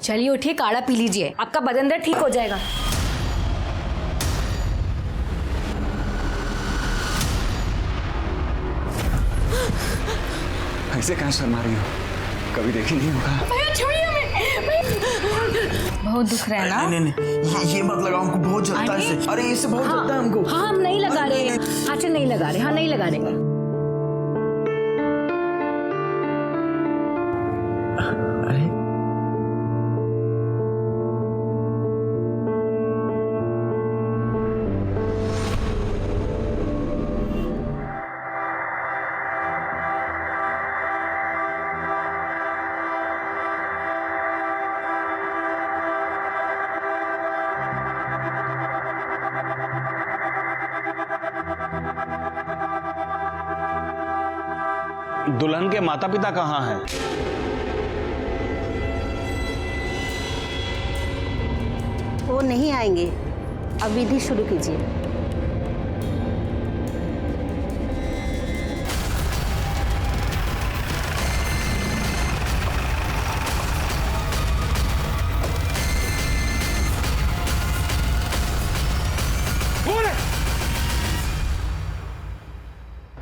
चलिए उठिए, काढ़ा पी लीजिए, आपका बदन दर्द ठीक हो जाएगा। ऐसे कहाँ शर्मा रही हो? कभी देखी नहीं होगा। भैया छोड़िए हमें। बहुत दुख रहा है ना? नहीं नहीं ये मत लगाओ, हमको बहुत जलता है इससे। अरे इससे बहुत जलता है हमको। हाँ हम नहीं लगा रहे, हाथ से नहीं लगा रहे, हाँ नहीं लगा रहे। अरे दुल्हन के माता पिता कहाँ हैं? वो नहीं आएंगे, अब विधि शुरू कीजिए।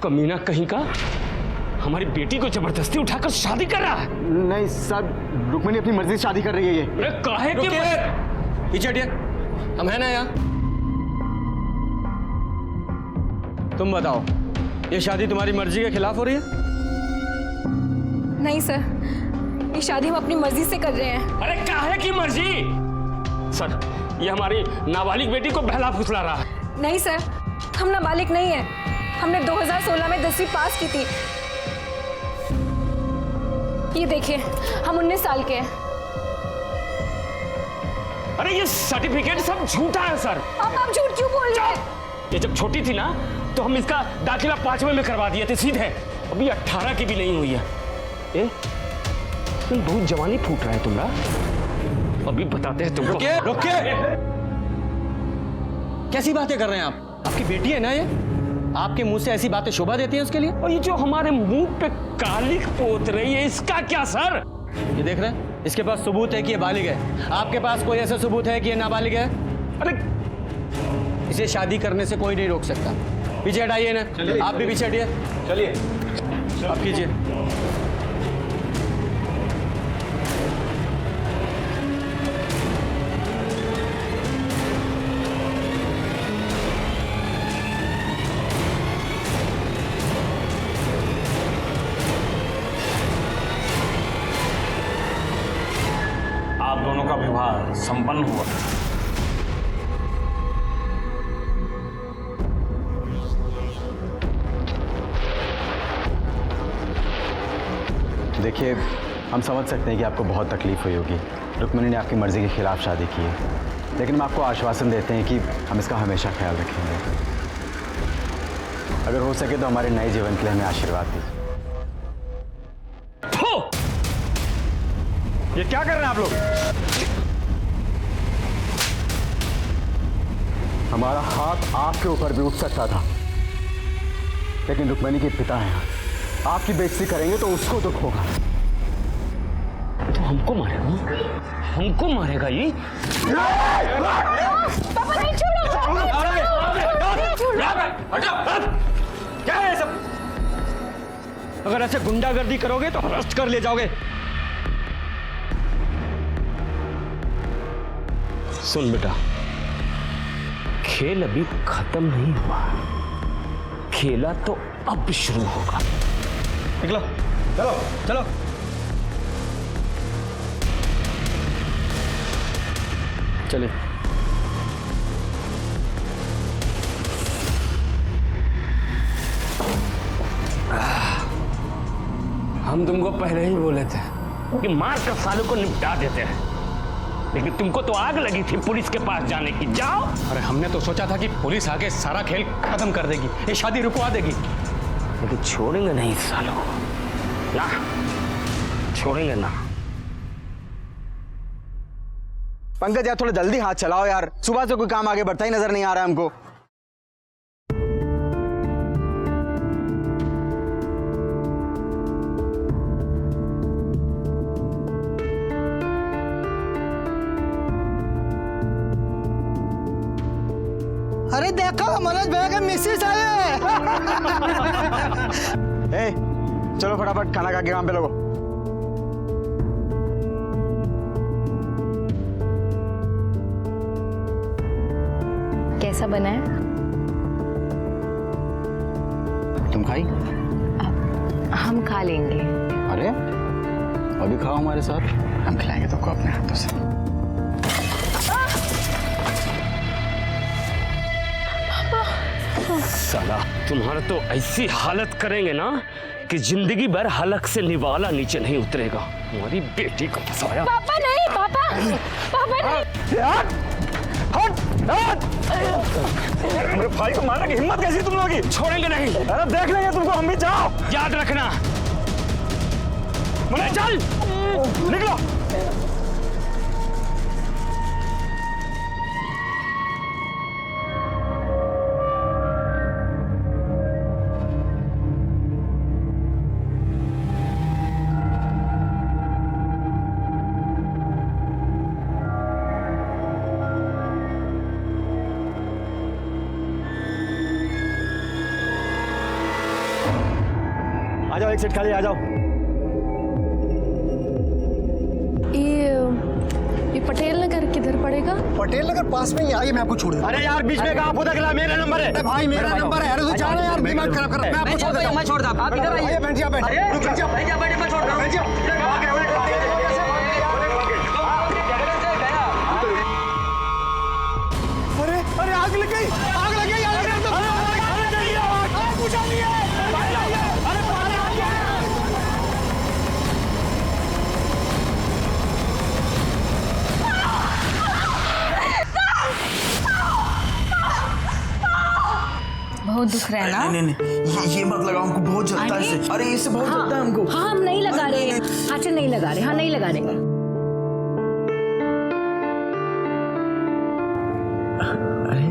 कमीना कहीं का हमारी बेटी को जबरदस्ती उठाकर शादी कर रहा है। नहीं सर, रुक्मिणी अपनी मर्जी से शादी कर रही है ये। अरे काहे के पीछे हटिए, हम है ना यहाँ। तुम बताओ, ये शादी तुम्हारी मर्जी के खिलाफ हो रही है? नहीं सर, ये शादी हम अपनी मर्जी से कर रहे हैं। अरे काहे की मर्जी? सर, ये हमारी नाबालिग बेटी को बहला फुसला रहा है। नहीं सर, हम नाबालिग नहीं है, हमने 2016 में 10वीं पास की थी। ये देखिए, हम 19 साल के हैं। अरे ये सर्टिफिकेट सब झूठा है सर। आप झूठ क्यों बोल रहे हैं? ये जब छोटी थी ना तो हम इसका दाखिला 5वें में करवा दिए थे सीधे। अभी 18 की भी नहीं हुई है। ए, तुम बहुत जवानी फूट रहा है तुम्हारा। अभी बताते हैं तुमको। रुकिए, रुकिए। कैसी बातें कर रहे हैं आप? आपकी बेटी है ना ये? आपके मुंह से ऐसी बातें शोभा देती हैं उसके लिए? और ये जो हमारे मुंह पे कालिख पोत रही है, इसका क्या सर? ये देख रहे हैं, इसके पास सबूत है कि ये बालिग है। आपके पास कोई ऐसा सबूत है कि ये नाबालिग है? अरे इसे शादी करने से कोई नहीं रोक सकता। पीछे हटाइए ना, आप भी पीछे हटिए। चलिए आप कीजिए। आप दोनों का विवाह संपन्न हुआ। देखिए, हम समझ सकते हैं कि आपको बहुत तकलीफ हुई होगी। रुक्मिणी ने आपकी मर्जी के खिलाफ शादी की है, लेकिन हम आपको आश्वासन देते हैं कि हम इसका हमेशा ख्याल रखेंगे। अगर हो सके तो हमारे नए जीवन के लिए हमें आशीर्वाद दीजिए। ये क्या कर रहे हैं आप लोग? हमारा हाथ आपके ऊपर भी उठ सकता था, लेकिन रुक्मिणी के पिता हैं। आपकी बेइज्जती करेंगे तो उसको दुख होगा। तो हमको मारेगा? हमको मारेगा ये? पापा नहीं, छोड़ो। क्या है सब? अगर ऐसे गुंडागर्दी करोगे तो अरेस्ट कर ले जाओगे। सुन बेटा, खेल अभी खत्म नहीं हुआ, खेला तो अब शुरू होगा। निकलो, चलो चलो। चलिए। हम तुमको पहले ही बोले थे कि मार कर सालों को निपटा देते हैं, लेकिन तुमको तो आग लगी थी पुलिस के पास जाने की। जाओ। अरे हमने तो सोचा था कि पुलिस आके सारा खेल खत्म कर देगी, ये शादी रुकवा देगी, लेकिन छोड़ेंगे नहीं सालों को, ना छोड़ेंगे ना। पंकज यार, थोड़ा जल्दी हाथ चलाओ यार, सुबह से कोई काम आगे बढ़ता ही नजर नहीं आ रहा है हमको। अरे देखो मनोज भैया के मिसेस आए। ए, चलो फटाफट खाना खा के काम पे लगो। कैसा बना है? तुम खाई? हम खा लेंगे। अरे अभी खाओ हमारे साथ, हम खिलाएंगे तुमको अपने हाथों से। साला तुम्हारा तो ऐसी हालत करेंगे ना कि जिंदगी भर हलक से निवाला नीचे नहीं उतरेगा। हमारी बेटी को फंसाया। पापा नहीं, पापा नहीं। मेरे भाई को मारने की हिम्मत कैसी तुम लोगों की? छोड़ेंगे नहीं। अरे देख लेंगे तुमको, हम भी जाओ। याद रखना। चल निकलो। आ जाओ, एक सीट खाली, आ जाओ। ये पटेल नगर किधर पड़ेगा? पटेल नगर पास में ही आइए, मैं आपको छोड़ दूँ। अरे यार बीच में कहाँ पूछा खिला, मेरा नंबर है। भाई मेरा नंबर है। अरे तो जा रहे यार, दिमाग खराब कर। मैं आपको छोड़ देता हूं। मैं छोड़ दूं। आप इधर आइए। बैठ जा, बैठ। रुक जा, बैठ जा, बैठ। मैं छोड़ रहा हूं। बैठ जा। अरे अरे आग लग गई, आग लग गई। अरे आग बुझा नहीं है। अरे पानी आ गया। बहुत दुख रहा है ना? नहीं, ये मत लगाओ, हमको बहुत जलता है इससे। अरे इससे बहुत जलता है हमको। हाँ, हम नहीं लगा रहे। अच्छा नहीं लगा रहे। हाँ नहीं लगा रहे। अरे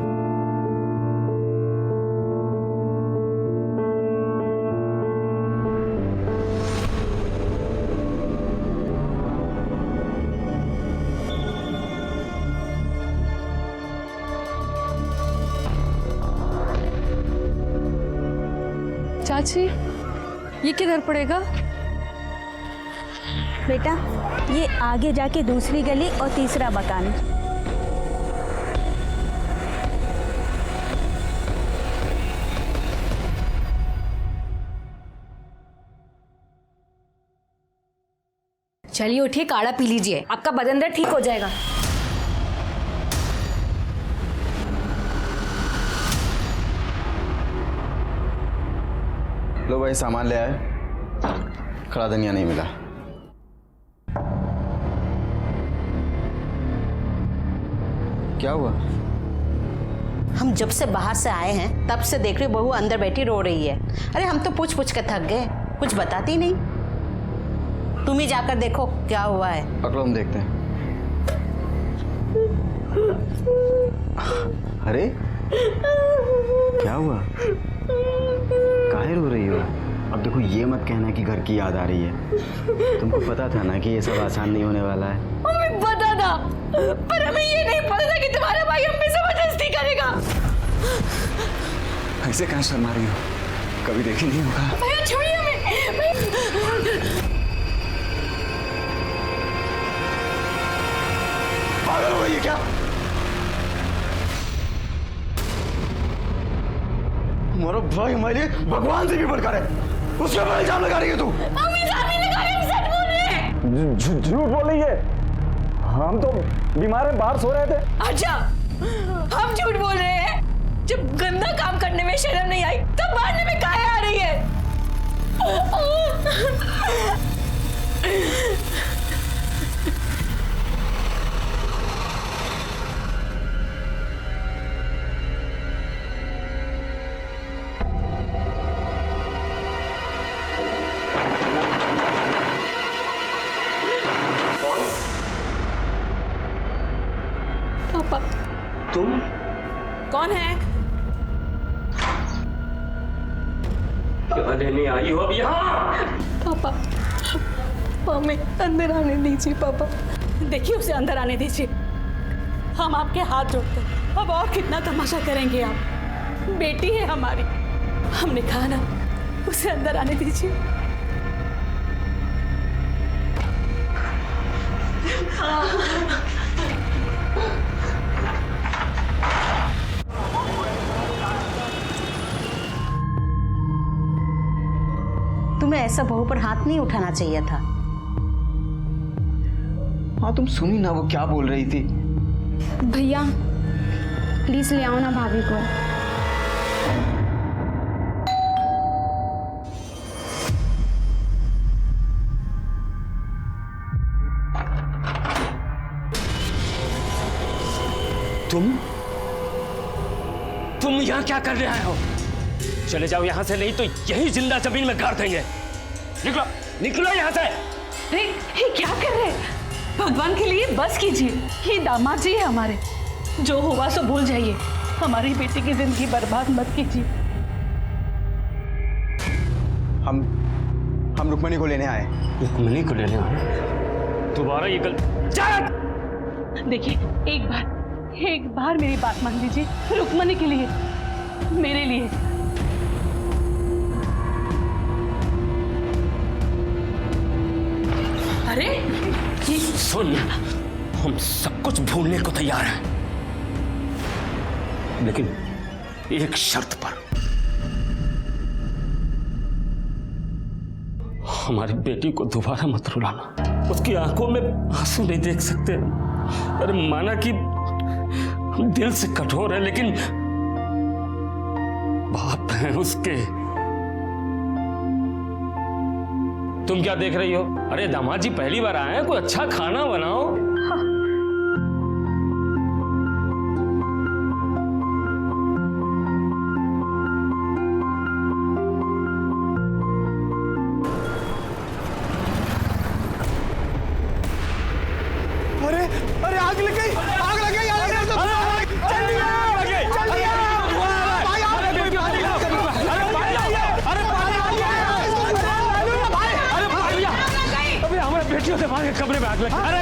चाची, ये किधर पड़ेगा? बेटा ये आगे जाके दूसरी गली और तीसरा मकान। चलिए उठिए, काढ़ा पी लीजिए, आपका बदन दर्द ठीक हो जाएगा। लो भाई, सामान ले आए। खड़ा धनिया नहीं मिला। क्या हुआ? हम जब से बाहर से आए हैं तब से देख रहे बहू अंदर बैठी रो रही है। अरे हम तो पूछ पूछ के थक गए, कुछ बताती नहीं। तुम ही जाकर देखो क्या हुआ है। पकड़ो, हम देखते हैं। अरे क्या हुआ? काहे रो रही हो? अब देखो, ये मत कहना कि घर की याद आ रही है। तुमको पता था ना कि ये सब आसान नहीं होने वाला है। हमें पता था, पर हमें ये नहीं पता था कि तुम्हारा भाई हम पे जबरदस्ती करेगा। ऐसे कहाँ शर्मा रही हो? कभी देखी नहीं होगा। भैया छोड़िए हमें। पागल हो गई है क्या? हमारा भाई हमारे लिए भगवान से भी बढ़कर है, उसके ऊपर इल्जाम लगा रही है तू। हम इल्जाम नहीं लगा रहे, हम सच बोल रहे हैं। झूठ बोल रही है। हम तो बीमार हैं, बाहर सो रहे थे। अच्छा, हम झूठ बोल रहे हैं? जब गंदा काम करने में शर्म नहीं आई तब मारने में काहे आ रही है? पापा। तुम कौन है? क्या लेने आई हो अब यहाँ? पापा, हमें अंदर आने दीजिए। पापा देखिए, उसे अंदर आने दीजिए। हम आपके हाथ जोड़ते हैं, अब और कितना तमाशा करेंगे आप? बेटी है हमारी, हमने कहा ना उसे अंदर आने दीजिए। तुम्हें ऐसा बहू पर हाथ नहीं उठाना चाहिए था। हाँ तुम सुनी ना वो क्या बोल रही थी। भैया प्लीज ले आओ ना भाभी को। तुम यहाँ क्या कर रहे हो? चले जाओ यहाँ से, नहीं तो यही जिंदा जमीन में गाड़ देंगे। निकलो निकलो यहाँ से। ये क्या कर रहे हैं? भगवान के लिए बस कीजिए, ये दामाद जी है हमारे, जो हुआ सो भूल जाइए, हमारी बेटी की जिंदगी बर्बाद मत कीजिए। हम रुक्मणी को लेने आए। रुक्मणी को लेने आए? दोबारा ये देखिए एक बार मेरी बात मान लीजिए, रुक्मणी के लिए, मेरे लिए। अरे ये सुन, हम सब कुछ भूलने को तैयार हैं, लेकिन एक शर्त पर। हमारी बेटी को दोबारा मत रुलाना। उसकी आंखों में आंसू नहीं देख सकते। अरे माना कि दिल से कठोर है, लेकिन बाप है उसके। तुम क्या देख रही हो? अरे दामाद जी पहली बार आए हैं, कोई अच्छा खाना बनाओ। अरे अरे आग लग गई, आग लग गई, आग लग गई। जल्दी आओ, जल्दी आओ। भाई आओ, अरे पानी आइए। अबे हमारे बेटियों से भाग के कमरे में आग लगी। अरे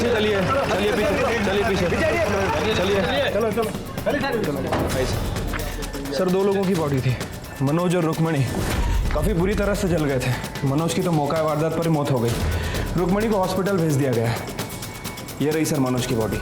चलिए चलिए पीछे चलिए चलो सर 2 लोगों की बॉडी थी, मनोज और रुक्मणी। काफ़ी बुरी तरह से जल गए थे। मनोज की तो मौका वारदात पर ही मौत हो गई। रुक्मणी को हॉस्पिटल भेज दिया गया। ये रही सर मनोज की बॉडी।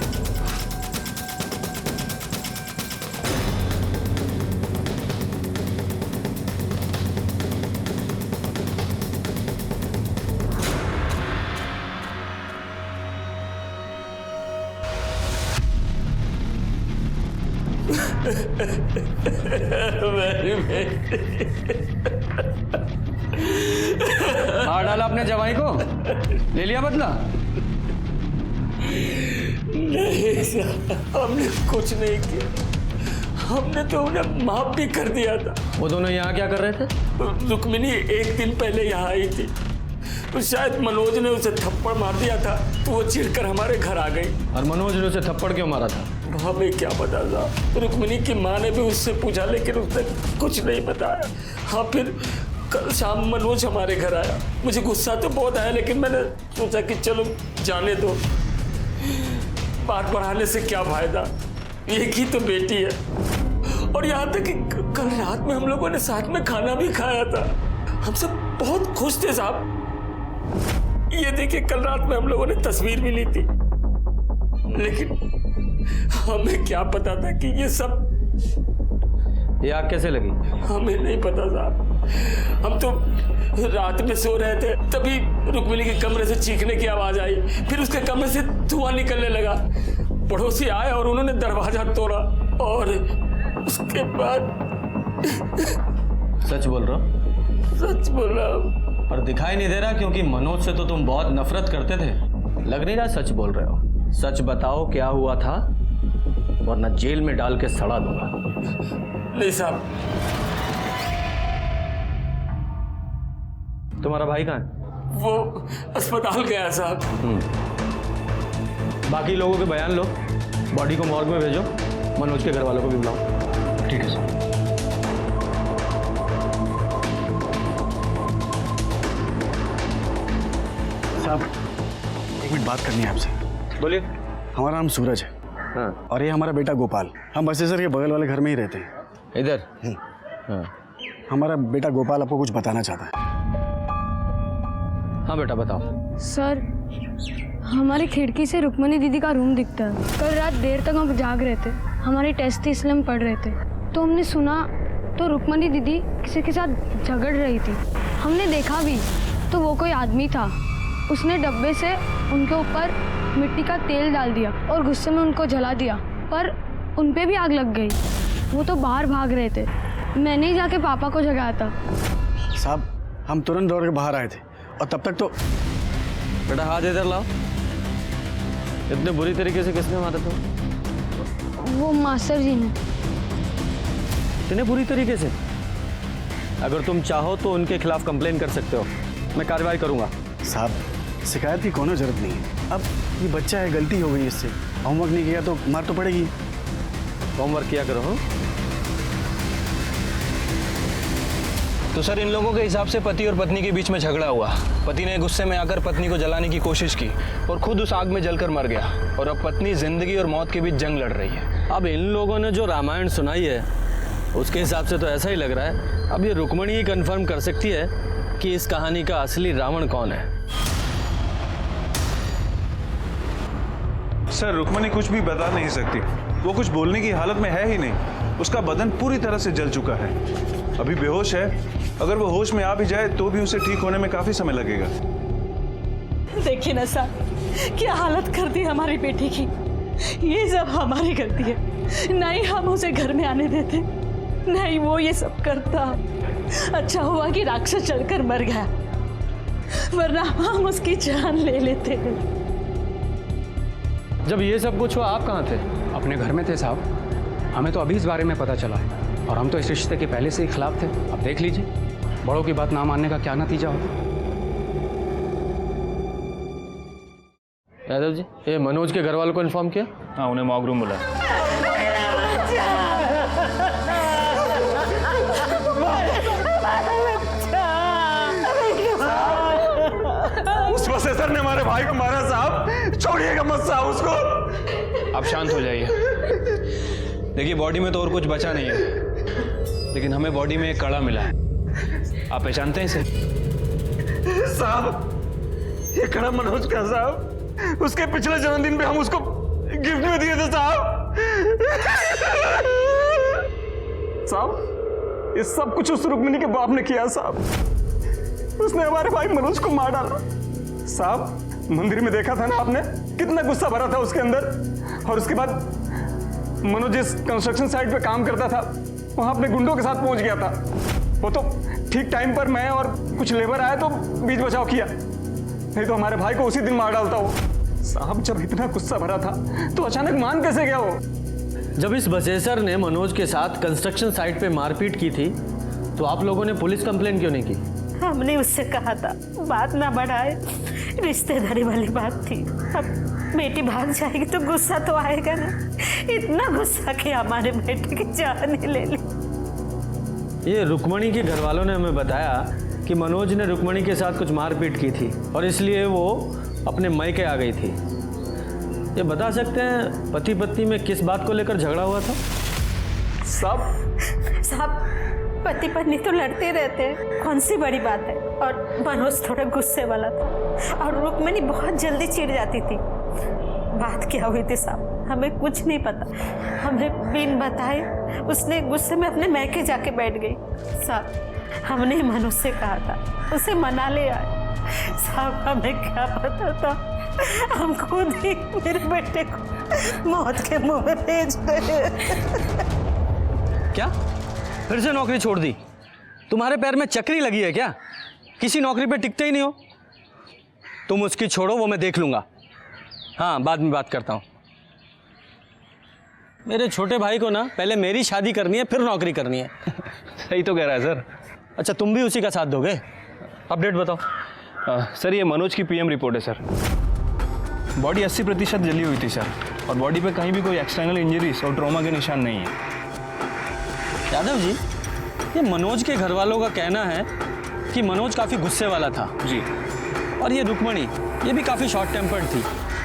मार डाला अपने जवाई को, ले लिया बदला? नहीं सर, हमने कुछ नहीं किया। हमने तो उन्हें माफ भी कर दिया था। वो दोनों यहाँ क्या कर रहे थे? रुक्मिणी 1 दिन पहले यहाँ आई थी, तो शायद मनोज ने उसे थप्पड़ मार दिया था, तो वो चिढ़कर हमारे घर आ गई। और मनोज ने उसे थप्पड़ क्यों मारा था? हमें क्या पता था। रुक्मिणी की माँ ने भी उससे पूछा, लेकिन उसने कुछ नहीं बताया। हाँ, फिर कल शाम मनोज हमारे घर आया। मुझे गुस्सा तो बहुत आया, लेकिन मैंने सोचा कि चलो जाने दो, बात बढ़ाने से क्या फायदा, एक ही तो बेटी है। और यहाँ तक कि कल रात में हम लोगों ने साथ में खाना भी खाया था। हम सब बहुत खुश थे साहब। ये देखिए, कल रात में हम लोगों ने तस्वीर भी ली थी, लेकिन हमें क्या पता था कि ये सब। ये आग कैसे लगी? हमें नहीं पता साहब। हम तो रात में सो रहे थे, तभी रुक्मिणी के कमरे से चीखने की आवाज आई। फिर उसके कमरे से धुआं निकलने लगा। पड़ोसी आए और उन्होंने दरवाजा तोड़ा, और उसके बाद। सच बोल रहा? सच बोल रहा। और दिखाई नहीं दे रहा क्योंकि मनोज से तो तुम बहुत नफरत करते थे। लग नहीं रहा सच बोल रहे हो। सच बताओ क्या हुआ था, वरना जेल में डाल के सड़ा दूंगा। नहीं साहब। तुम्हारा भाई कहाँ है? वो अस्पताल गया है साहब। बाकी लोगों के बयान लो, बॉडी को मॉर्ग में भेजो, मनोज के घर वालों को भी बुलाओ। ठीक है साहब। साहब एक मिनट बात करनी है आपसे। बोलिए। हमारा नाम सूरज है। हाँ। और ये हमारा बेटा गोपाल। हम बसेसर के बगल वाले घर में ही रहते हैं। इधर। हाँ। हमारा बेटा गोपाल आपको कुछ बताना चाहता है। हाँ बेटा बताओ। सर, हमारी खिड़की से रुक्मणी दीदी का रूम दिखता है। कल रात देर तक हम जाग रहे थे, हमारी टेस्ट थी इसलिए हम पढ़ रहे थे, तो हमने सुना तो रुक्मणी दीदी किसी के साथ झगड़ रही थी। हमने देखा भी तो वो कोई आदमी था, उसने डब्बे से उनके ऊपर मिट्टी का तेल डाल दिया और गुस्से में उनको जला दिया, पर उन पे भी आग लग गई। वो तो बाहर भाग रहे थे, मैंने ही जाके पापा को जगाया था। साहब हम तुरंत दौड़ के बाहर आए थे और तब तक तो। बेटा हाथ इधर लाओ। इतने बुरी तरीके से किसने मारा तुम? वो मास्टर जी ने। इतने बुरी तरीके से? अगर तुम चाहो तो उनके खिलाफ कंप्लेन कर सकते हो, मैं कार्रवाई करूंगा। साहब शिकायत की कोनो जरूरत नहीं है। अब ये बच्चा है, गलती हो गई इससे। होमवर्क नहीं किया तो मार तो पड़ेगी। होमवर्क किया करो। हाँ? तो सर इन लोगों के हिसाब से पति और पत्नी के बीच में झगड़ा हुआ। पति ने गुस्से में आकर पत्नी को जलाने की कोशिश की और खुद उस आग में जलकर मर गया, और अब पत्नी जिंदगी और मौत के बीच जंग लड़ रही है। अब इन लोगों ने जो रामायण सुनाई है उसके हिसाब से तो ऐसा ही लग रहा है। अब ये रुक्मणी ही कंफर्म कर सकती है कि इस कहानी का असली रावण कौन है। सर रुक्मणी कुछ भी बता नहीं सकती, वो कुछ बोलने की हालत में है ही नहीं। उसका बदन पूरी तरह से जल चुका है, अभी बेहोश है। अगर वो होश में आ भी जाए तो भी उसे ठीक होने में काफी समय लगेगा। देखिए ना साहब, क्या हालत कर दी हमारी बेटी की। ये सब हमारी गलती है, नहीं हम उसे घर में आने देते, नहीं वो ये सब करता। अच्छा हुआ कि राक्षस चढ़कर मर गया, वरना हम उसकी जान ले लेते। जब ये सब कुछ हुआ आप कहाँ थे? अपने घर में थे साहब, हमें तो अभी इस बारे में पता चला है, और हम तो इस रिश्ते के पहले से ही खिलाफ थे। अब देख लीजिए बड़ों की बात ना मानने का क्या नतीजा हो। यादव जी, ये मनोज के घर वालों को इन्फॉर्म किया? हाँ उन्हें मॉक रूम बुला। उस प्रोफेसर ने हमारे भाई को मारा साहब, छोड़िएगा मत साहब उसको। आप शांत हो जाइए। देखिए बॉडी में तो और कुछ बचा नहीं है, लेकिन हमें बॉडी में एक कड़ा मिला है। आप पहचानते हैं इसे? साहब ये कड़ा मनोज का साहब, उसके पिछले जन्मदिन पे हम उसको गिफ्ट में दिए थे साहब। साहब ये सब कुछ उस रुक्मिणी के बाप ने किया साहब। उसने हमारे भाई मनोज को मार डाला साहब। मंदिर में देखा था ना आपने, कितना गुस्सा भरा था उसके अंदर। और उसके बाद मनोज जिस कंस्ट्रक्शन साइट पे काम करता था वहां अपने गुंडों के साथ पहुंच गया था। वो तो ठीक टाइम पर मैं और कुछ लेबर आए तो बीच बचाव किया, नहीं तो हमारे भाई को उसी दिन मार डालता वो। साहब जब इतना गुस्सा भरा था तो अचानक मान कैसे गया वो? जब इस बसेसर ने मनोज के साथ कंस्ट्रक्शन साइट पे मारपीट की थी तो आप लोगों ने पुलिस कंप्लेन क्यों नहीं की? हमने उससे कहा था बात ना बढ़ाए, रिश्तेदारी वाली बात थी। अब बेटी भाग जाएगी तो गुस्सा तो आएगा ना। इतना गुस्सा कि हमारे बेटे की जान ही ले ली। ये रुक्मणी के घर वालों ने हमें बताया कि मनोज ने रुक्मणी के साथ कुछ मारपीट की थी और इसलिए वो अपने मायके आ गई थी। ये बता सकते हैं पति पत्नी में किस बात को लेकर झगड़ा हुआ था? साहब पति पत्नी तो लड़ते रहते हैं, कौन सी बड़ी बात है। और मनोज थोड़ा गुस्से वाला था और रुक्मणी बहुत जल्दी चिढ़ जाती थी। बात क्या हुई थी साहब हमें कुछ नहीं पता। हमें बिन बताए उसने गुस्से में अपने मैके जाके बैठ गई। साहब हमने मनोज से कहा था उसे मना ले आए। साहब हमें क्या पता था, हम खुद ही मेरे बेटे को मौत के मुंह में भेज गए। क्या फिर से नौकरी छोड़ दी? तुम्हारे पैर में चक्री लगी है क्या? किसी नौकरी पे टिकते ही नहीं हो। तुम उसकी छोड़ो, वो मैं देख लूँगा। हाँ, बाद में बात करता हूँ। मेरे छोटे भाई को ना पहले मेरी शादी करनी है, फिर नौकरी करनी है। सही तो कह रहा है सर। अच्छा, तुम भी उसी का साथ दोगे? अपडेट बताओ। सर ये मनोज की पीएम रिपोर्ट है सर। बॉडी 80% जली हुई थी सर, और बॉडी पे कहीं भी कोई एक्सटर्नल इंजरीज और ट्रॉमा के निशान नहीं है। यादव जी, ये मनोज के घर वालों का कहना है कि मनोज काफ़ी गुस्से वाला था जी, और ये रुक्मणी ये भी काफ़ी शॉर्ट टेम्पर्ड थी।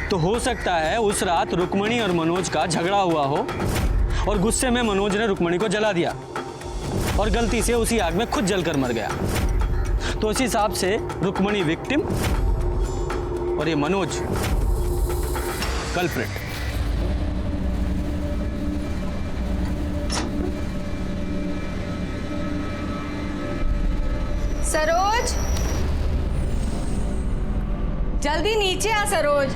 तो हो सकता है उस रात रुक्मणी और मनोज का झगड़ा हुआ हो और गुस्से में मनोज ने रुक्मणी को जला दिया और गलती से उसी आग में खुद जलकर मर गया। तो इस हिसाब से रुक्मणी विक्टिम और ये मनोज कल्प्रिट। सरोज, जल्दी नीचे आ सरोज।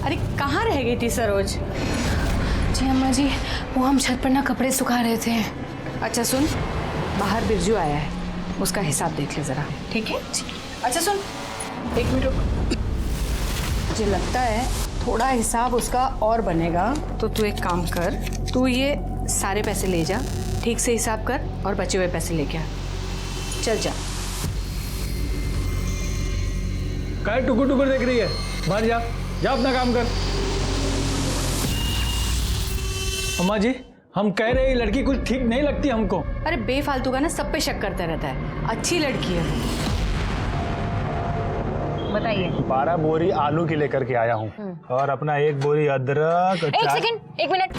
अरे कहाँ रह गई थी सरोज? जी अम्मा जी, वो हम छत पर ना कपड़े सुखा रहे थे। अच्छा सुन, बाहर बिरजू आया है, उसका हिसाब देख ले जरा, ठीक है? अच्छा सुन, 1 मिनट रुक। मुझे लगता है थोड़ा हिसाब उसका और बनेगा, तो तू एक काम कर, तू ये सारे पैसे ले जा, ठीक से हिसाब कर और बचे हुए पैसे लेके आ। चल जा। काय टुकुर टुकुर देख रही है? बाहर जा, जा अपना काम कर। अम्मा जी, हम कह रहे हैं लड़की कुछ ठीक नहीं लगती हमको। अरे बेफालतू का ना सब पे शक करता रहता है, अच्छी लड़की है। बताइए। 12 बोरी आलू की लेकर के आया हूँ और अपना 1 बोरी अदरक। 1 सेकंड, 1 मिनट।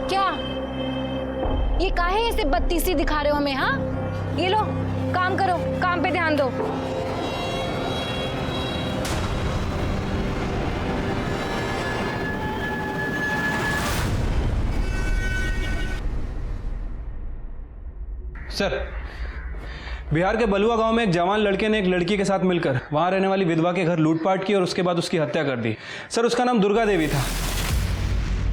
क्या ये काहे ऐसे बत्तीसी दिखा रहे हो हमें? हाँ, ये लो, काम करो, काम पे ध्यान दो। सर, बिहार के बलुआ गांव में एक जवान लड़के ने एक लड़की के साथ मिलकर वहां रहने वाली विधवा के घर लूटपाट की और उसके बाद उसकी हत्या कर दी। सर, उसका नाम दुर्गा देवी था,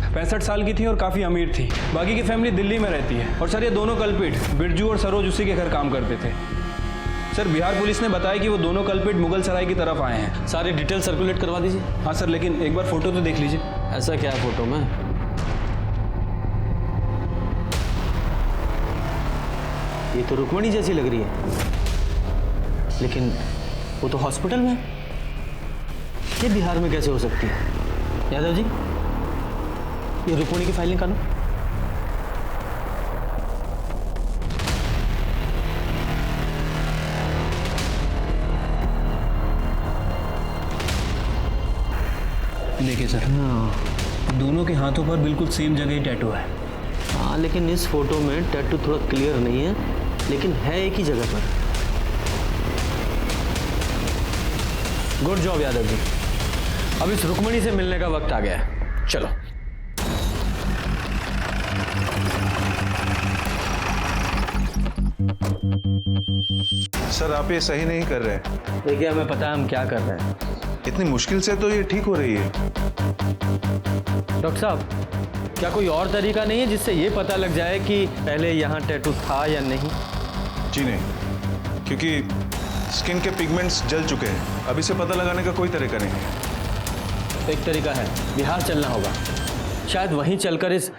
65 साल की थी और काफ़ी अमीर थी। बाकी की फैमिली दिल्ली में रहती है। और सर, ये दोनों कल्पिट बिरजू और सरोज उसी के घर काम करते थे। सर, बिहार पुलिस ने बताया कि वो दोनों कल्पिट मुगल सराय की तरफ आए हैं। सारी डिटेल सर्कुलेट करवा दीजिए। हाँ सर, लेकिन एक बार फोटो तो देख लीजिए। ऐसा क्या है फोटो में? ये तो रुक्मणी जैसी लग रही है, लेकिन वो तो हॉस्पिटल में है। ये बिहार में कैसे हो सकती है? यादव जी, ये रुक्मणी की फाइल निकालो। देखिए सर, दोनों के हाथों पर बिल्कुल सेम जगह ही टैटू है। हाँ, लेकिन इस फोटो में टैटू थोड़ा क्लियर नहीं है, लेकिन है एक ही जगह पर। Good job Yadav ji. अब इस रुक्मणी से मिलने का वक्त आ गया है, चलो। सर, आप ये सही नहीं कर रहे। देखिए, हमें पता है हम क्या कर रहे हैं। इतनी मुश्किल से तो ये ठीक हो रही है। डॉक्टर साहब, क्या कोई और तरीका नहीं है जिससे ये पता लग जाए कि पहले यहाँ टैटू था या नहीं? जी नहीं, क्योंकि स्किन के पिगमेंट्स जल चुके हैं। अब इसे पता लगाने का कोई तरीका नहीं है। एक तरीका है, बिहार चलना होगा। शायद वहीं चलकर इस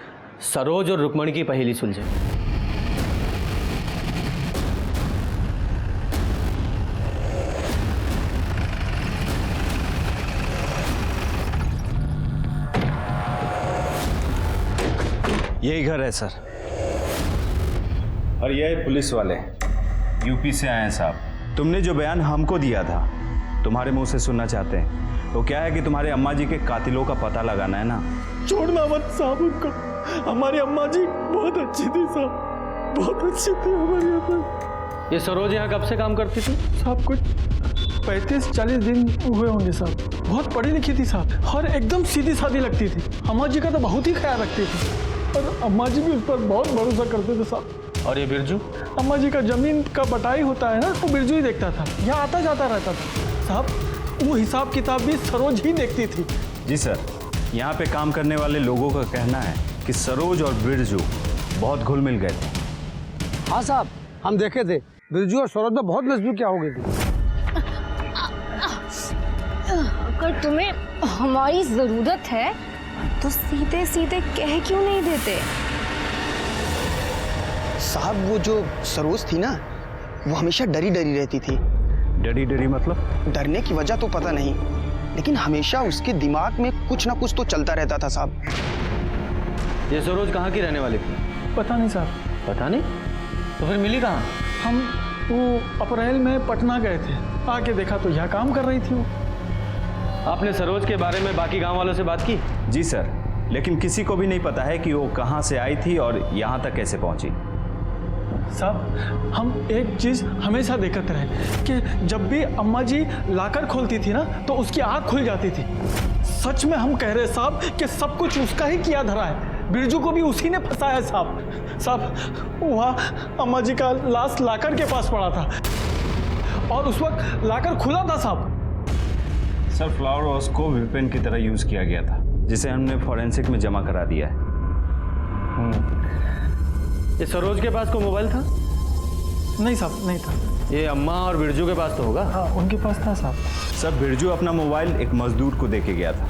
सरोज और रुक्मणी की पहेली सुलझे। यही घर है सर। और ये पुलिस वाले यूपी से आए हैं साहब। तुमने जो बयान हमको दिया था, तुम्हारे मुंह से सुनना चाहते हैं। तो क्या है कि तुम्हारे अम्मा जी के कातिलों का पता लगाना है ना। छोड़ना मत साहब उनको। हमारी अम्मा जी बहुत अच्छी थी साहब, बहुत अच्छी थी हमारी अम्मा। ये सरोज यहाँ कब से काम करती थी? साहब कुछ 35-40 दिन हुए होंगे साहब। बहुत पढ़ी लिखी थी साहब और एकदम सीधी सादी लगती थी। अम्मा जी का तो बहुत ही ख्याल रखती थी और अम्मा जी भी उस पर बहुत भरोसा करते थे साहब। और ये बिरजू? अम्मा जी का जमीन का बटाई होता है ना, वो बिरजू ही देखता था, यहाँ आता जाता रहता था साहब। वो हिसाब किताब भी सरोज ही देखती थी। जी सर, यहाँ पे काम करने वाले लोगों का कहना है कि सरोज और बिरजू बहुत घुल मिल गए थे। हाँ साहब, हम देखे थे, बिरजू और सरोज में बहुत नजदीकियाँ हो गई थी। अगर तुम्हें हमारी जरूरत है तो सीधे सीधे कह क्यों नहीं देते? साहब वो जो सरोज थी ना, वो हमेशा डरी डरी रहती थी। डरी डरी मतलब? डरने की वजह तो पता नहीं, लेकिन हमेशा उसके दिमाग में कुछ ना कुछ तो चलता रहता था साहब। ये सरोज कहाँ की रहने वाली थी? पता नहीं साहब। पता नहीं? तो फिर मिली कहाँ? हम वो अप्रैल में पटना गए थे, आके देखा तो यहाँ काम कर रही थी वो। आपने सरोज के बारे में बाकी गांव वालों से बात की? जी सर, लेकिन किसी को भी नहीं पता है कि वो कहाँ से आई थी और यहाँ तक कैसे पहुँची। साहब हम एक चीज हमेशा देखते रहे कि जब भी अम्मा जी लाकर खोलती थी ना तो उसकी आँख खुल जाती थी। सच में हम कह रहे साहब कि सब कुछ उसका ही किया धरा है, बिरजू को भी उसी ने फंसाया साहब। साहब वहाँ अम्मा जी का लाश लाकर के पास पड़ा था और उस वक्त लाकर खुला था साहब। सर फ्लावर वॉश को विपिन की तरह यूज किया गया था, जिसे हमने फॉरेंसिक में जमा करा दिया है। ये सरोज के पास कोई मोबाइल था? नहीं साहब, नहीं था। ये अम्मा और बिरजू के पास तो होगा? हाँ उनके पास था साहब। सर बिरजू अपना मोबाइल एक मजदूर को देके गया था,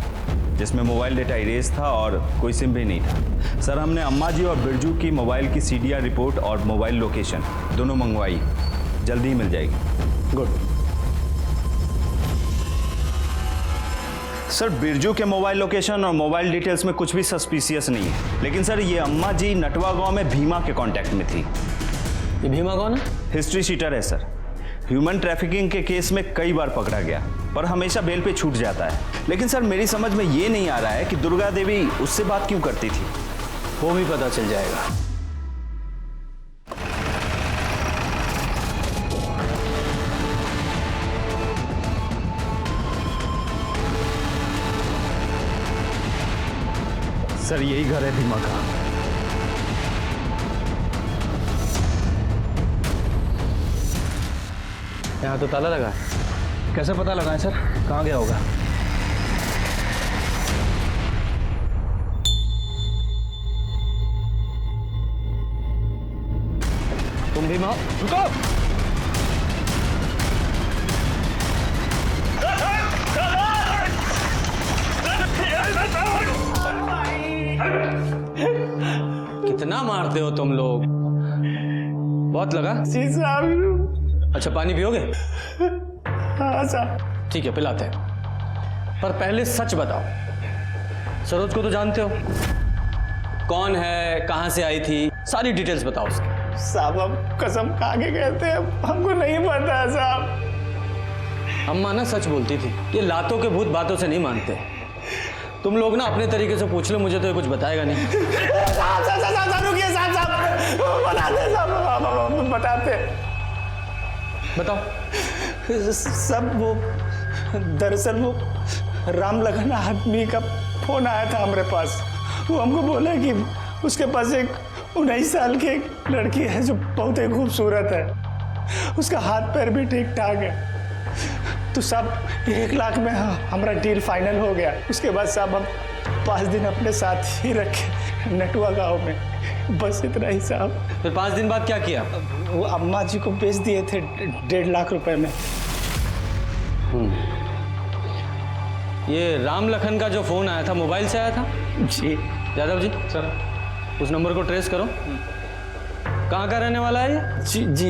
जिसमें मोबाइल डेटा इरेज था और कोई सिम भी नहीं था। सर हमने अम्मा जी और बिरजू की मोबाइल की CDR रिपोर्ट और मोबाइल लोकेशन दोनों मंगवाई, जल्दी ही मिल जाएगी। गुड। सर बिरजू के मोबाइल लोकेशन और मोबाइल डिटेल्स में कुछ भी सस्पिशियस नहीं है, लेकिन सर ये अम्मा जी नटवा गांव में भीमा के कांटेक्ट में थी। ये भीमा कौन है? हिस्ट्री शीटर है सर, ह्यूमन ट्रैफिकिंग के केस में कई बार पकड़ा गया पर हमेशा बेल पे छूट जाता है। लेकिन सर मेरी समझ में ये नहीं आ रहा है कि दुर्गा देवी उससे बात क्यों करती थी। वो भी पता चल जाएगा। सर यही घर है भीमा का। यहाँ तो ताला लगा है। कैसे पता लगा है सर, कहाँ गया होगा? तुम भी माँ रुको। कितना मारते हो तुम लोग? बहुत लगा? जी साहब। अच्छा पानी पियोगे? हाँ साहब। ठीक है पिलाते हैं, पर पहले सच बताओ, सरोज को तो जानते हो, कौन है, कहाँ से आई थी, सारी डिटेल्स बताओ उसकी। साहब हम कसम खा के कहते हैं, हमको नहीं पता साहब। अम्मा ना सच बोलती थी, ये लातों के भूत बातों से नहीं मानते। तुम लोग ना अपने तरीके से पूछ लो, मुझे तो ये कुछ बताएगा नहीं। साहब रुकिए साहब, बताते साहब, बताते। बताओ। सब वो दरअसल वो राम लखन आदमी का फोन आया था हमारे पास। वो हमको बोला कि उसके पास एक 19 साल की एक लड़की है जो बहुत ही खूबसूरत है, उसका हाथ पैर भी ठीक ठाक है। तो साहब 1 लाख में हमारा डील फाइनल हो गया। उसके बाद साहब हम 5 दिन अपने साथ ही रखे नटुआ गांव में, बस इतना ही साहब। फिर 5 दिन बाद क्या किया? वो अम्मा जी को बेच दिए थे 1.5 लाख रुपए में। ये राम लखन का जो फोन आया था मोबाइल से आया था? जी। यादव जी सर, उस नंबर को ट्रेस करो। कहाँ का रहने वाला है ये? जी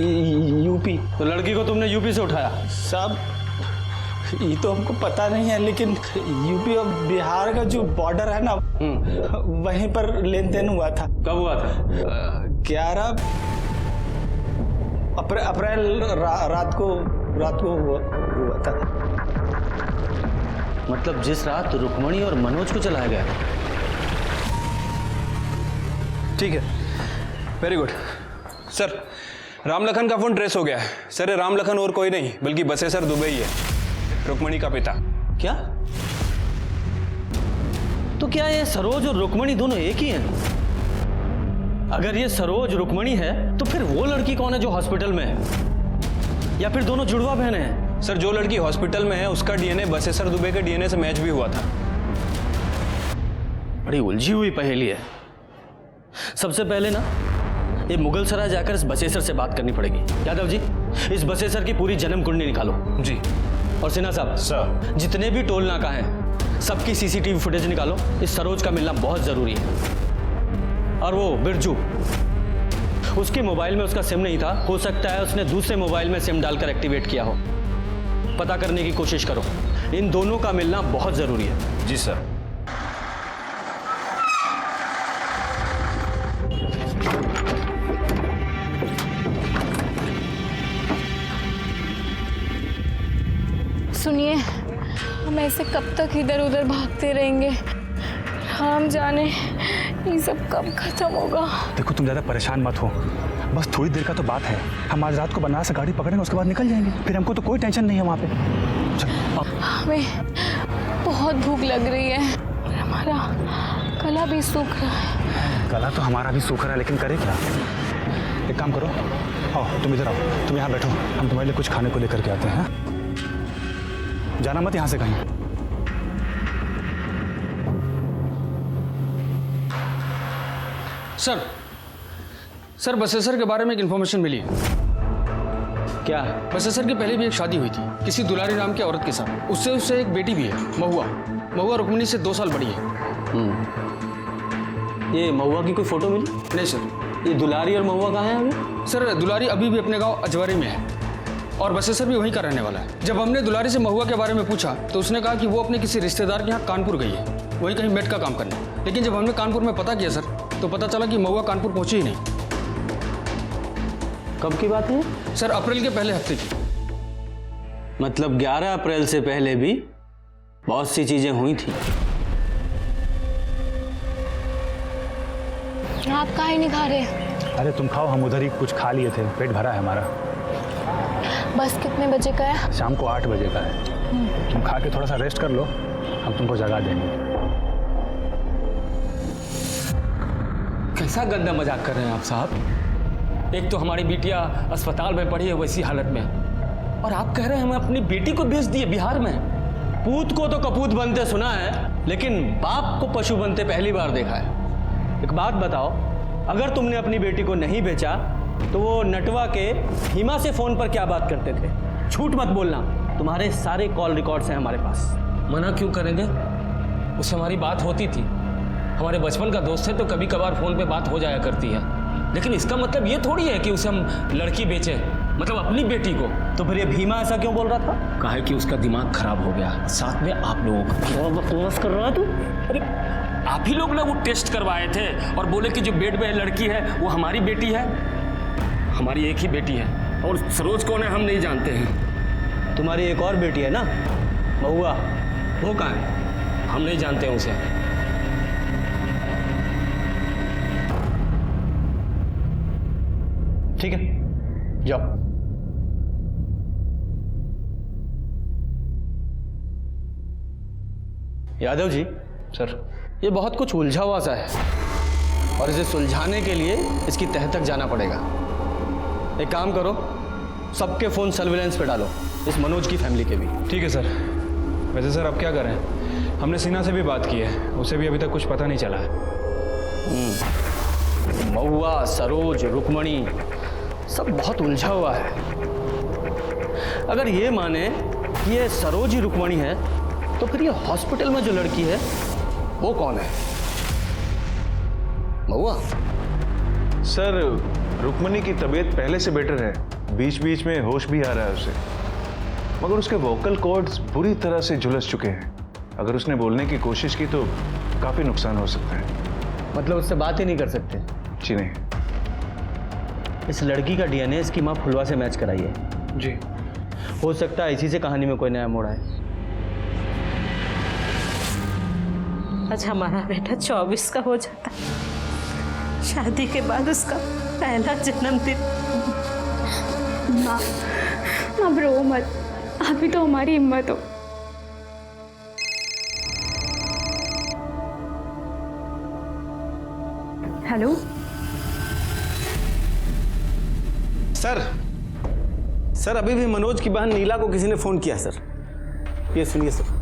यूपी। तो लड़की को तुमने यूपी से उठाया? साहब ये तो हमको पता नहीं है, लेकिन यूपी और बिहार का जो बॉर्डर है ना, वहीं पर लेन देन हुआ था। कब हुआ था? 11 अप्रैल रात को हुआ था। मतलब जिस रात रुक्मणी और मनोज को चलाया गया। ठीक है, वेरी गुड सर। रामलखन का फोन ट्रेस हो गया है सर। ये रामलखन और कोई नहीं बल्कि बसेसर दुबई है, रुक्मणी का पिता। क्या? तो क्या ये सरोज और रुक्मणी दोनों एक ही हैं? अगर ये सरोज रुक्मणी है तो फिर वो लड़की कौन है जो हॉस्पिटल में है, या फिर दोनों जुड़वा बहनें हैं? सर जो लड़की हॉस्पिटल में है उसका डीएनए बसेसर दुबे के डीएनए से मैच भी हुआ था। बड़ी उलझी हुई पहेली है। सबसे पहले ना ये मुगल सराय जाकर इस बसेसर से बात करनी पड़ेगी। यादव जी, इस बसेसर की पूरी जन्म कुंडली निकालो। जी। और सिन्हा साहब सर, जितने भी टोल नाका हैं सबकी सीसीटीवी फुटेज निकालो। इस सरोज का मिलना बहुत जरूरी है। और वो बिरजू, उसके मोबाइल में उसका सिम नहीं था, हो सकता है उसने दूसरे मोबाइल में सिम डालकर एक्टिवेट किया हो। पता करने की कोशिश करो। इन दोनों का मिलना बहुत जरूरी है। जी सर। सुनिए, हम ऐसे कब तक इधर उधर भागते रहेंगे? हम जाने ये सब कब खत्म होगा। देखो तुम ज़्यादा परेशान मत हो, बस थोड़ी देर का तो बात है। हम आज रात को बनारस से गाड़ी पकड़ेंगे, उसके बाद निकल जाएंगे। फिर हमको तो कोई टेंशन नहीं है वहाँ पे। हमें बहुत भूख लग रही है और हमारा गला भी सूख रहा है। गला तो हमारा भी सूख रहा है, लेकिन करे क्या? एक काम करो, आओ तुम इधर आओ, तुम यहाँ बैठो, हम तुम्हारे लिए कुछ खाने को लेकर के आते हैं। जाना मत यहाँ से कहीं। सर बसेसर के बारे में एक इन्फॉर्मेशन मिली। क्या? बसेसर की पहले भी एक शादी हुई थी किसी दुलारी नाम की औरत के साथ। उससे एक बेटी भी है, महुआ रुक्मिणी से 2 साल बड़ी है। ये महुआ की कोई फोटो मिली? नहीं सर। ये दुलारी और महुआ कहाँ है अभी? सर दुलारी अभी भी अपने गांव अजवारी में है और बसेसर भी वहीं का रहने वाला है। जब हमने दुलारी से महुआ के बारे में पूछा तो उसने कहा कि वो अपने किसी रिश्तेदार के यहाँ कानपुर गई है, वहीं कहीं मेट का काम करने। लेकिन जब हमने कानपुर में पता किया सर, तो पता चला कि महुआ कानपुर पहुंची ही नहीं। कब की बात है सर? अप्रैल के पहले हफ्ते की। मतलब 11 अप्रैल से पहले भी बहुत सी चीजें हुई थी। आप काहे नहीं खा रहे? अरे तुम खाओ, हम उधर ही कुछ खा लिए थे, पेट भरा है हमारा। बस कितने बजे का है? शाम को 8 बजे का है। तुम खा के थोड़ा सा रेस्ट कर लो, हम तुमको जगा देंगे। कैसा गंदा मजाक कर रहे हैं आप साहब? एक तो हमारी बिटिया अस्पताल में पड़ी है वैसी हालत में, और आप कह रहे हैं हमें अपनी बेटी को भेज दिए बिहार में। पूत को तो कपूत बनते सुना है, लेकिन बाप को पशु बनते पहली बार देखा है। एक बात बताओ, अगर तुमने अपनी बेटी को नहीं बेचा तो वो नटवा के हिमा से फोन पर क्या बात करते थे? झूठ मत बोलना, तुम्हारे सारे कॉल रिकॉर्ड्स हैं हमारे पास। मना क्यों करेंगे? उससे हमारी बात होती थी, हमारे बचपन का दोस्त है, तो कभी कभार फोन पे बात हो जाया करती है। लेकिन इसका मतलब ये थोड़ी है कि उसे हम लड़की बेचे, मतलब अपनी बेटी को। तो फिर ये भीमा ऐसा क्यों बोल रहा था? कहा है कि उसका दिमाग खराब हो गया, साथ में आप लोगों का बकवास कर रहा है तू। अरे आप ही लोग ना वो टेस्ट करवाए थे और बोले कि जो बेड में लड़की है वो हमारी बेटी है। हमारी एक ही बेटी है, और सरोज कौन है हम नहीं जानते हैं। तुम्हारी एक और बेटी है ना, महुआ, वो कहाँ है? हम नहीं जानते हैं उसे। ठीक है, जाओ। यादव जी। सर। ये बहुत कुछ उलझा हुआ सा है और इसे सुलझाने के लिए इसकी तह तक जाना पड़ेगा। एक काम करो, सबके फोन सर्विलेंस पे डालो, इस मनोज की फैमिली के भी। ठीक है सर। वैसे सर अब क्या करें? हमने सिन्हा से भी बात की है, उसे भी अभी तक कुछ पता नहीं चला है। महुआ, सरोज, रुक्मणी सब बहुत उलझा हुआ है। अगर ये माने कि ये सरोज ही रुक्मणी है, तो फिर ये हॉस्पिटल में जो लड़की है वो कौन है? महुआ? सर रुक्मणी की तबीयत पहले से बेटर है, बीच बीच में होश भी आ रहा है उसे, मगर उसके वोकल कॉर्ड्स बुरी तरह से झुलस चुके हैं। अगर उसने बोलने की कोशिश की तो काफी नुकसान हो सकता है। मतलब उससे बात ही नहीं कर सकते? जी नहीं। इस लड़की का डीएनए इसकी माँ फुलवा से मैच कराई है। जी। हो सकता है इसी से कहानी में कोई नया मोड़ आए। आज हमारा बेटा 24 का हो जाता, शादी के बाद उसका पहला जन्मदिन। माँ, अब रो मत, आप भी तो हमारी हिम्मत हो। हेलो सर अभी भी मनोज की बहन नीला को किसी ने फोन किया सर। ये सुनिए सर।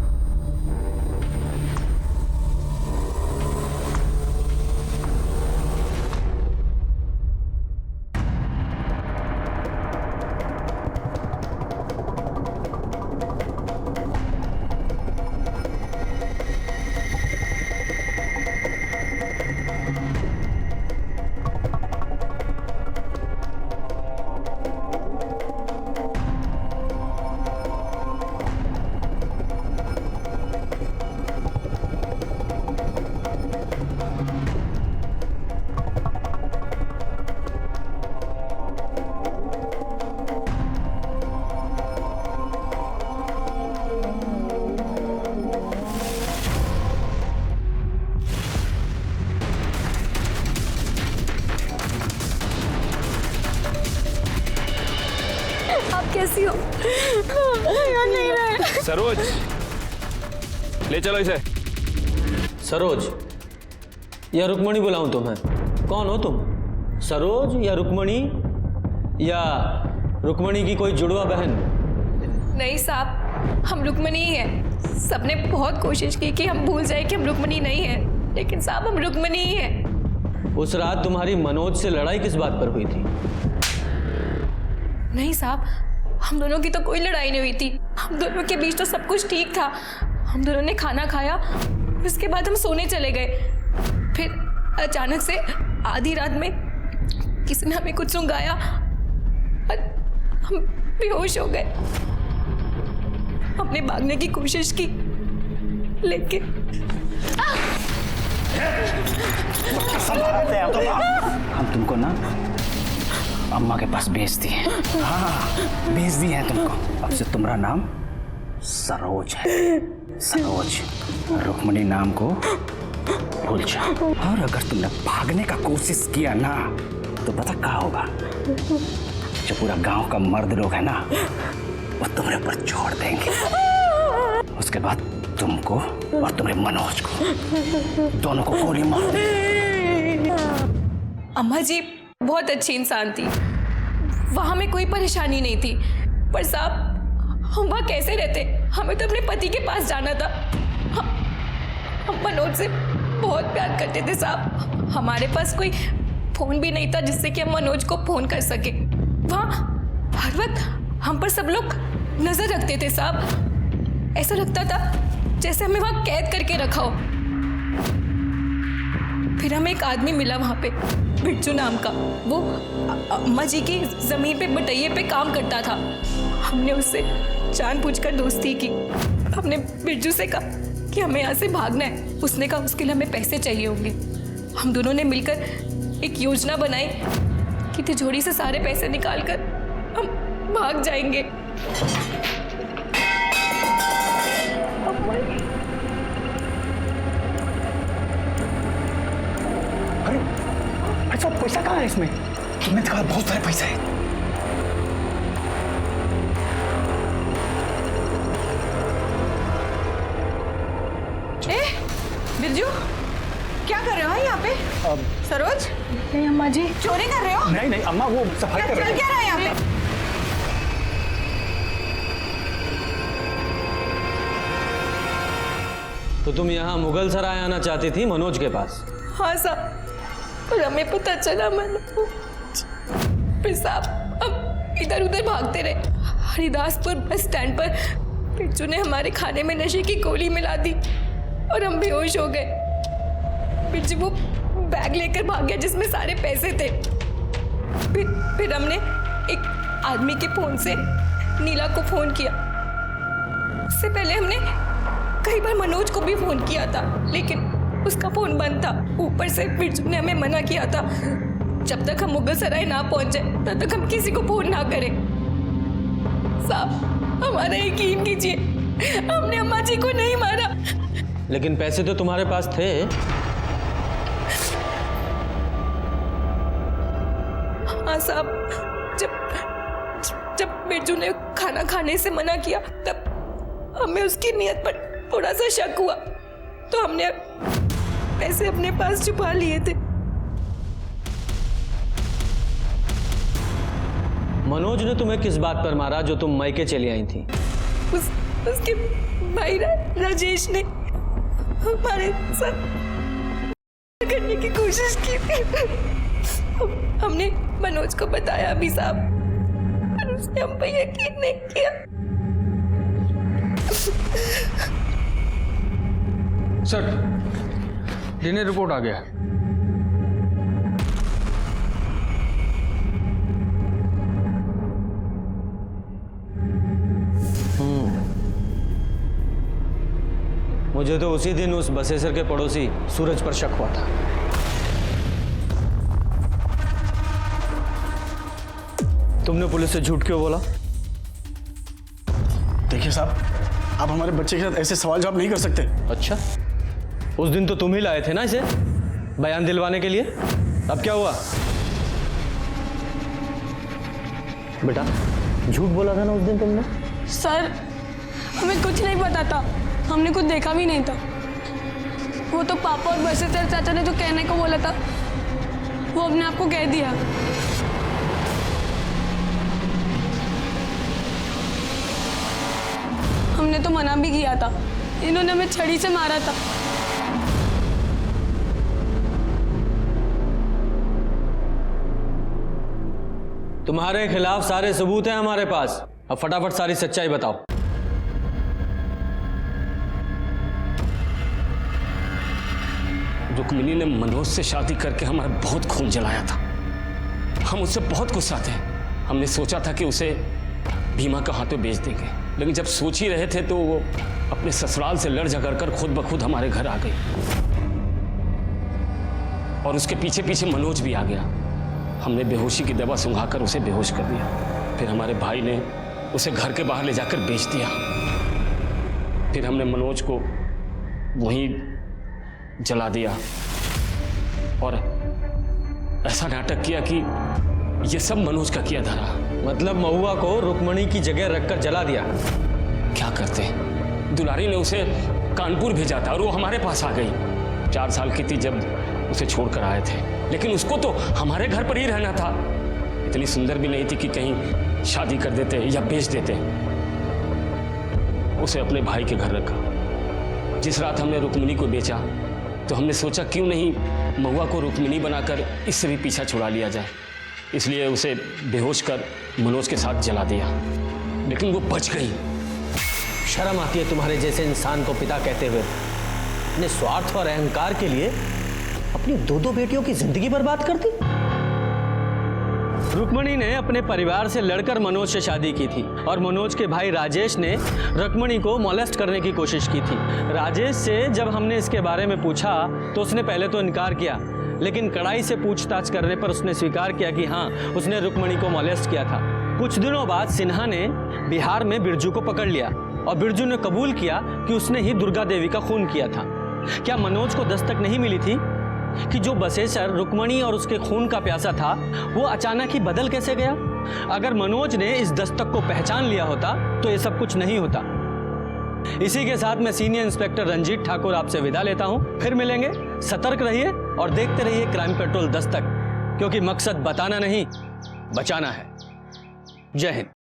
कैसी हो? याद नहीं रहे। सरोज, ले चलो इसे। सरोज या रुक्मणी बुलाऊं तुम्हें? कौन हो तुम? सरोज या रुक्मणी या रुक्मणी की कोई जुड़वा बहन? नहीं साहब, हम रुक्मणी ही हैं। सबने बहुत कोशिश की कि हम भूल जाए कि हम रुक्मणी नहीं हैं, लेकिन साहब हम रुक्मणी ही हैं। उस रात तुम्हारी मनोज से लड़ाई किस बात पर हुई थी? नहीं साहब, हम दोनों की तो कोई लड़ाई नहीं हुई थी। हम दोनों के बीच तो सब कुछ ठीक था। हम दोनों ने खाना खाया, उसके बाद हम सोने चले गए। फिर अचानक से आधी रात में किसी ने हमें कुछ सुंघाया और हम बेहोश हो गए। हमने भागने की कोशिश की, लेकिन हम तुमको ना अम्मा के पास भेज दिए। हाँ, भेज दिए हैं तुमको। अब से तुम्हारा नाम सरोज है। सरोज, रुक्मणी नाम को भूल जाओ। और अगर तुमने भागने का कोशिश किया ना तो पता क्या होगा? जो पूरा गांव का मर्द लोग है ना, वो तुम्हारे ऊपर छोड़ देंगे। उसके बाद तुमको और तुम्हारे मनोज को दोनों को गोली मार देंगे। अम्मा जी बहुत अच्छी इंसान थी, वहां में कोई परेशानी नहीं थी। पर साहब, हम वहां कैसे रहते? हमें तो अपने पति के पास जाना था। हम मनोज से बहुत प्यार करते थे साहब। हमारे पास कोई फोन भी नहीं था जिससे कि हम मनोज को फोन कर सके। वहां हर वक्त हम पर सब लोग नजर रखते थे साहब। ऐसा लगता था जैसे हमें वहां कैद करके रखा हो। फिर हमें एक आदमी मिला वहां पे, बिरजू नाम का। वो अम्मा जी की जमीन पे बटैये पे काम करता था। हमने उससे जानबूझकर दोस्ती की। हमने बिरजू से कहा कि हमें यहाँ से भागना है। उसने कहा उसके लिए हमें पैसे चाहिए होंगे। हम दोनों ने मिलकर एक योजना बनाई कि तिजोरी से सारे पैसे निकालकर हम भाग जाएंगे। अच्छा, पैसा कहाँ है इसमें? तुमने कहा बहुत सारे पैसे हैं। बिरजू, क्या कर रहे हो यहाँ पे? सरोज? नहीं अम्मा जी, चोरी कर रहे हो? नहीं अम्मा, वो सफाई कर रहे हैं। क्या रहा है यहाँ पे? तो तुम यहाँ मुगल सराय आना चाहती थी मनोज के पास? हाँ साहब, और हमें पता चला फिर साहब हम इधर उधर भागते रहे। हरिदासपुर बस स्टैंड पर बिरजू ने हमारे खाने में नशे की गोली मिला दी और हम बेहोश हो गए। बिरजू वो बैग लेकर भाग गया जिसमें सारे पैसे थे। फिर हमने एक आदमी के फोन से नीला को फोन किया। उससे पहले हमने कई बार मनोज को भी फोन किया था, लेकिन उसका फोन बंद था। ऊपर से बिरजू ने हमें मना किया था जब तक हम मुगल सराय ना पहुंचे तब तक हम किसी को फोन ना करें। साहब, हमारा यकीन कीजिए, हमने अम्मा जी को नहीं मारा। लेकिन पैसे तो तुम्हारे पास थे। हाँ साहब, जब बिरजू ने खाना खाने से मना किया तब हमें उसकी नीयत पर थोड़ा सा शक हुआ, तो हमने पैसे अपने पास छुपा लिए थे। मनोज ने तुम्हें किस बात पर मारा जो तुम मायके चली आई थी? उसके भाई राजेश ने हमारे साथ करने की कोशिश की थी। हमने मनोज को बताया भी साहब, पर उसने हम पे यकीन नहीं किया। सर, डीएनए रिपोर्ट आ गया। मुझे तो उसी दिन उस बसेसर के पड़ोसी सूरज पर शक हुआ था। तुमने पुलिस से झूठ क्यों बोला? देखिए साहब, आप हमारे बच्चे के साथ ऐसे सवाल जवाब नहीं कर सकते। अच्छा, उस दिन तो तुम ही लाए थे ना इसे बयान दिलवाने के लिए। अब क्या हुआ? बेटा, झूठ बोला था ना उस दिन तुमने। सर, हमें कुछ नहीं पता था, हमने कुछ देखा भी नहीं था। वो तो पापा और बसेसर चाचा ने जो कहने को बोला था वो अपने आप को कह दिया। हमने तो मना भी किया था, इन्होंने हमें छड़ी से मारा था। तुम्हारे खिलाफ सारे सबूत हैं हमारे पास। अब फटाफट सारी सच्चाई बताओ। रुक्मिणी ने मनोज से शादी करके हमारा बहुत खून जलाया था। हम उससे बहुत गुस्सा थे। हमने सोचा था कि उसे भीमा के हाथों बेच देंगे, लेकिन जब सोच ही रहे थे तो वो अपने ससुराल से लड़ झगड़ कर खुद ब खुद हमारे घर आ गई। और उसके पीछे पीछे मनोज भी आ गया। हमने बेहोशी की दवा सुंघाकर उसे बेहोश कर दिया। फिर हमारे भाई ने उसे घर के बाहर ले जाकर बेच दिया। फिर हमने मनोज को वहीं जला दिया और ऐसा नाटक किया कि ये सब मनोज का किया धरा। मतलब महुआ को रुक्मणी की जगह रखकर जला दिया। क्या करते, दुलारी ने उसे कानपुर भेजा था और वो हमारे पास आ गई। 4 साल की थी जब उसे छोड़कर आए थे, लेकिन उसको तो हमारे घर पर ही रहना था। इतनी सुंदर भी नहीं थी कि कहीं शादी कर देते या बेच देते। उसे अपने भाई के घर रखा। जिस रात हमने रुक्मिणी को बेचा तो हमने सोचा क्यों नहीं महुआ को रुक्मिणी बनाकर इससे भी पीछा छुड़ा लिया जाए। इसलिए उसे बेहोश कर मनोज के साथ जला दिया, लेकिन वो बच गई। शर्म आती है तुम्हारे जैसे इंसान को पिता कहते हुए। अपने स्वार्थ और अहंकार के लिए अपनी 2 बेटियों की जिंदगी बर्बाद कर दी। रुक्मणी ने अपने परिवार से लड़कर मनोज से शादी की थी और मनोज के भाई राजेश ने रुक्मणी को मोलेस्ट करने की कोशिश की थी। राजेश से जब हमने इसके बारे में पूछा तो उसने पहले तो इनकार किया, लेकिन कड़ाई से पूछताछ करने पर उसने स्वीकार किया कि हाँ, उसने रुक्मणी को मोलेस्ट किया था। कुछ दिनों बाद सिन्हा ने बिहार में बिरजू को पकड़ लिया और बिरजू ने कबूल किया कि उसने ही दुर्गा देवी का खून किया था। क्या मनोज को दस्तक नहीं मिली थी कि जो बसेसर रुक्मणी और उसके खून का प्यासा था वो अचानक ही बदल कैसे गया? अगर मनोज ने इस दस्तक को पहचान लिया होता तो ये सब कुछ नहीं होता। इसी के साथ मैं सीनियर इंस्पेक्टर रंजीत ठाकुर आपसे विदा लेता हूं। फिर मिलेंगे। सतर्क रहिए और देखते रहिए क्राइम पेट्रोल दस्तक, क्योंकि मकसद बताना नहीं, बचाना है। जय हिंद।